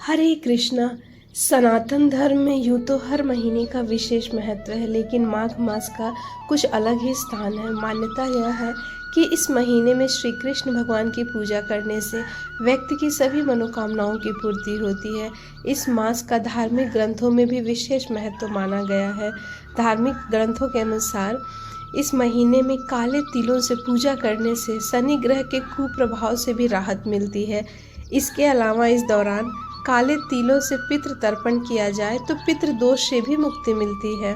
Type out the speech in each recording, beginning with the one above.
हरे कृष्णा। सनातन धर्म में यूँ तो हर महीने का विशेष महत्व है, लेकिन माघ मास का कुछ अलग ही स्थान है। मान्यता यह है कि इस महीने में श्री कृष्ण भगवान की पूजा करने से व्यक्ति की सभी मनोकामनाओं की पूर्ति होती है। इस मास का धार्मिक ग्रंथों में भी विशेष महत्व माना गया है। धार्मिक ग्रंथों के अनुसार इस महीने में काले तिलों से पूजा करने से शनि ग्रह के कुप्रभाव से भी राहत मिलती है। इसके अलावा इस दौरान काले तिलों से पितृ तर्पण किया जाए तो पितृ दोष से भी मुक्ति मिलती है।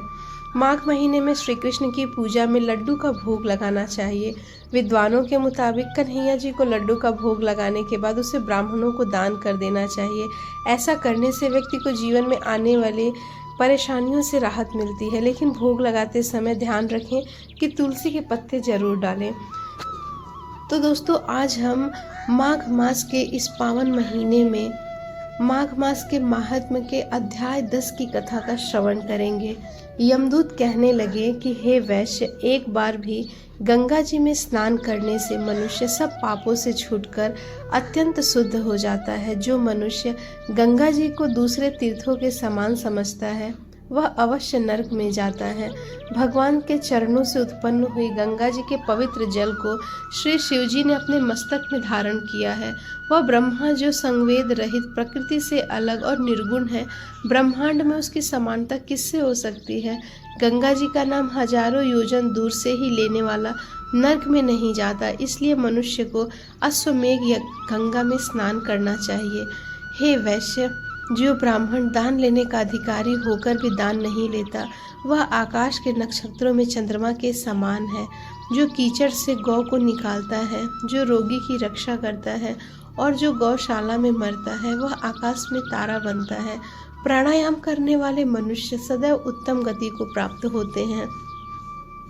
माघ महीने में श्री कृष्ण की पूजा में लड्डू का भोग लगाना चाहिए। विद्वानों के मुताबिक कन्हैया जी को लड्डू का भोग लगाने के बाद उसे ब्राह्मणों को दान कर देना चाहिए। ऐसा करने से व्यक्ति को जीवन में आने वाले परेशानियों से राहत मिलती है, लेकिन भोग लगाते समय ध्यान रखें कि तुलसी के पत्ते जरूर डालें। तो दोस्तों, आज हम माघ मास के इस पावन महीने में माघ मास के महात्म्य के अध्याय 10 की कथा का श्रवण करेंगे। यमदूत कहने लगे कि हे वैश्य, एक बार भी गंगा जी में स्नान करने से मनुष्य सब पापों से छूटकर अत्यंत शुद्ध हो जाता है। जो मनुष्य गंगा जी को दूसरे तीर्थों के समान समझता है वह अवश्य नरक में जाता है। भगवान के चरणों से उत्पन्न हुई गंगा जी के पवित्र जल को श्री शिव जी ने अपने मस्तक में धारण किया है। वह ब्रह्मा जो संवेद रहित, प्रकृति से अलग और निर्गुण है, ब्रह्मांड में उसकी समानता किससे हो सकती है। गंगा जी का नाम हजारों योजन दूर से ही लेने वाला नरक में नहीं जाता, इसलिए मनुष्य को अश्वमेघ या गंगा में स्नान करना चाहिए। हे वैश्य, जो ब्राह्मण दान लेने का अधिकारी होकर भी दान नहीं लेता, वह आकाश के नक्षत्रों में चंद्रमा के समान है। जो कीचड़ से गौ को निकालता है, जो रोगी की रक्षा करता है और जो गौशाला में मरता है, वह आकाश में तारा बनता है। प्राणायाम करने वाले मनुष्य सदैव उत्तम गति को प्राप्त होते हैं।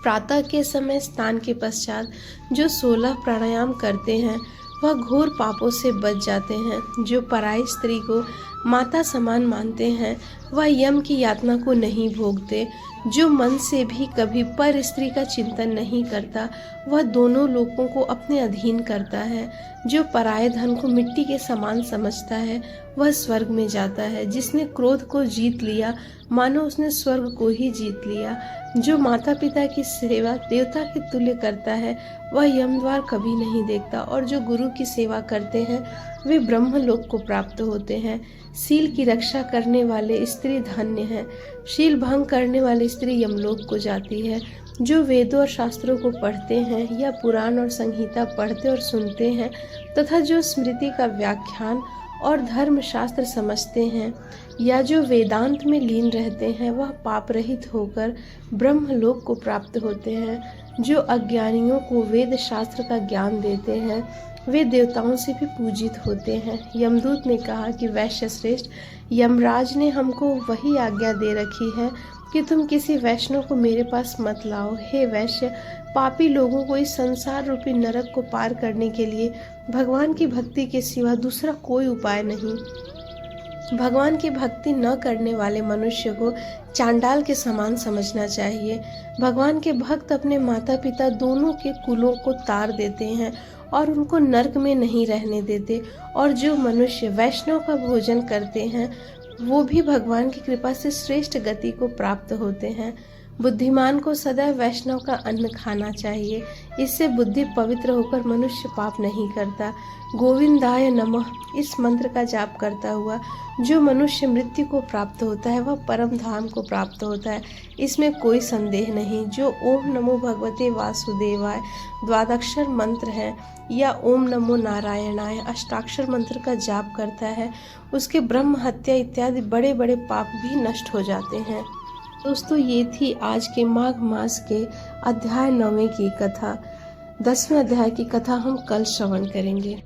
प्रातः के समय स्नान के पश्चात जो 16 प्राणायाम करते हैं वह घोर पापों से बच जाते हैं। जो पराई स्त्री को माता समान मानते हैं वह यम की यातना को नहीं भोगते। जो मन से भी कभी पर स्त्री का चिंतन नहीं करता वह दोनों लोगों को अपने अधीन करता है। जो पराये धन को मिट्टी के समान समझता है वह स्वर्ग में जाता है। जिसने क्रोध को जीत लिया मानो उसने स्वर्ग को ही जीत लिया। जो माता पिता की सेवा देवता के तुल्य करता है वह यमद्वार कभी नहीं देखता, और जो गुरु की सेवा करते हैं वे ब्रह्मलोक को प्राप्त होते हैं। शील की रक्षा करने वाले स्त्री धन्य है। शील भंग करने वाली स्त्री यमलोक को जाती है। जो वेदों और शास्त्रों को पढ़ते हैं या पुराण और संहिता पढ़ते और सुनते हैं तथा जो स्मृति का व्याख्यान और धर्म शास्त्र समझते हैं या जो वेदांत में लीन रहते हैं वह पाप रहित होकर ब्रह्मलोक को प्राप्त होते हैं। जो अज्ञानियों को वेद शास्त्र का ज्ञान देते हैं वे देवताओं से भी पूजित होते हैं। यमदूत ने कहा कि वैश्य श्रेष्ठ, यमराज ने हमको वही आज्ञा दे रखी है कि तुम किसी वैष्णव को मेरे पास मत लाओ। हे वैश्य, पापी लोगों को इस संसार रूपी नरक को पार करने के लिए भगवान की भक्ति के सिवा दूसरा कोई उपाय नहीं। भगवान की भक्ति न करने वाले मनुष्य को चांडाल के समान समझना चाहिए। भगवान के भक्त अपने माता पिता दोनों के कुलों को तार देते हैं और उनको नरक में नहीं रहने देते। और जो मनुष्य वैष्णव का भोजन करते हैं वो भी भगवान की कृपा से श्रेष्ठ गति को प्राप्त होते हैं। बुद्धिमान को सदैव वैष्णव का अन्न खाना चाहिए, इससे बुद्धि पवित्र होकर मनुष्य पाप नहीं करता। गोविंदाय नमः इस मंत्र का जाप करता हुआ जो मनुष्य मृत्यु को प्राप्त होता है वह परम धाम को प्राप्त होता है, इसमें कोई संदेह नहीं। जो ओम नमो भगवते वासुदेवाय द्वादक्षर मंत्र है या ओम नमो नारायणाय अष्टाक्षर मंत्र का जाप करता है उसके ब्रह्म हत्या इत्यादि बड़े बड़े पाप भी नष्ट हो जाते हैं। दोस्तों, ये थी आज के माघ मास के अध्याय 9 की कथा। 10वें अध्याय की कथा हम कल श्रवण करेंगे।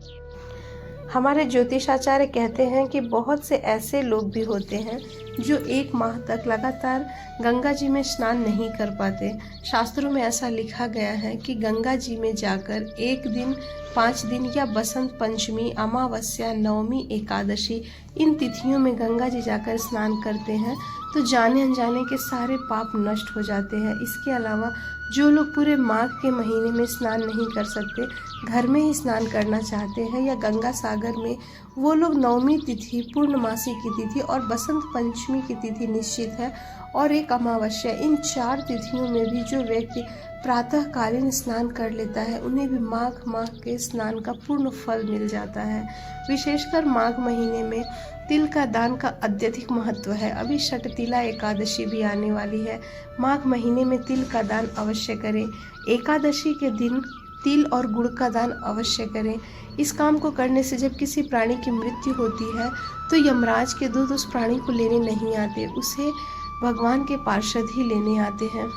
हमारे ज्योतिषाचार्य कहते हैं कि बहुत से ऐसे लोग भी होते हैं जो 1 माह तक लगातार गंगा जी में स्नान नहीं कर पाते। शास्त्रों में ऐसा लिखा गया है कि गंगा जी में जाकर एक दिन 5 दिन या बसंत पंचमी, अमावस्या, नवमी, एकादशी इन तिथियों में गंगा जी जाकर स्नान करते हैं तो जाने अनजाने के सारे पाप नष्ट हो जाते हैं। इसके अलावा जो लोग पूरे माघ के महीने में स्नान नहीं कर सकते, घर में ही स्नान करना चाहते हैं या गंगा सागर में, वो लोग नवमी तिथि, पूर्णमासी की तिथि और बसंत पंचमी की तिथि निश्चित है और एक अमावस्या, इन 4 तिथियों में भी जो व्यक्ति प्रातःकालीन स्नान कर लेता है उन्हें भी माघ माह के स्नान का पूर्ण फल मिल जाता है। विशेषकर माघ महीने में तिल का दान का अत्यधिक महत्व है। अभी षटतिला एकादशी भी आने वाली है। माघ महीने में तिल का दान अवश्य करें। एकादशी के दिन तिल और गुड़ का दान अवश्य करें। इस काम को करने से जब किसी प्राणी की मृत्यु होती है तो यमराज के दूत उस प्राणी को लेने नहीं आते, उसे भगवान के पार्षद ही लेने आते हैं।